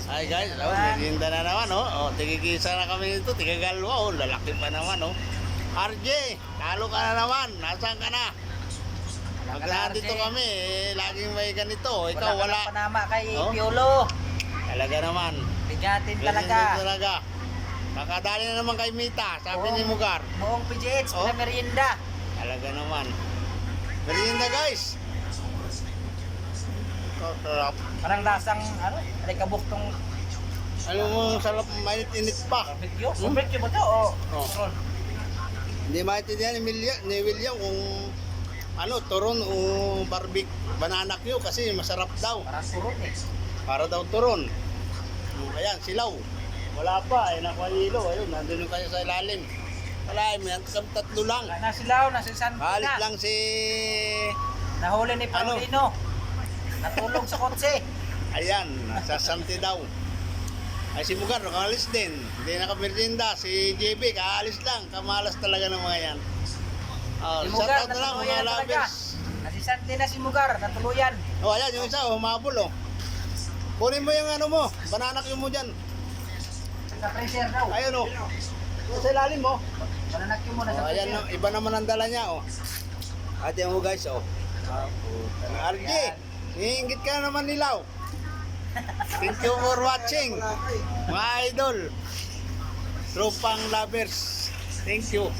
Ay guys, merienda na naman, oh. Tigigisa na kami nito, tigagalwa, lalaki pa naman, RJ, talo ka na naman, nasaan ka na? Pag nandito kami, laging may ganito, ikaw wala. Wala ka panama kay Piolo. Talaga naman. Bigatin talaga. Kakadali na naman kay Mita, sabi ni Mugar. Buong PGH, na merienda. Talaga naman. Merienda guys. Sarap. Parang lasang, ay kabuktong Ano mo, sarap, mainit-init pa. barbecue. Barbecue ba ito? Oo. Hindi maintindihan ni William kung turon o banana Q kasi masarap daw. Parang surot eh. Para daw turon. Ayan, silaw. Wala pa, nakuha. Ayun, nandun kayo sa ilalim. Wala, may tatlo lang. Wala na silaw, nasa Santi Halit na. lang si... Nahuli ni Paulino. Natulog sa kotse. Ayan, nasa Santi daw. Ay si Mugar, kaalis din. Hindi naka-merienda. Si JB, kaalis lang. Kamalas talaga ng mga yan. Si Shout Mugar, out na lang mga natuluyan talaga. lovers. Nasi Santi na si Mugar, natuluyan. Ayan, yung isa, humabol. Kunin mo yung banana Q mo dyan. Sa freezer daw. Ayun sa ilalim mo. Bananakyo mo na sa Ayan, freezer. iba naman ang dala niya. Ate mo guys, RJ, iingit ka naman nilaw. Thank you for watching. Mga idol. Tropang lovers. Thank you.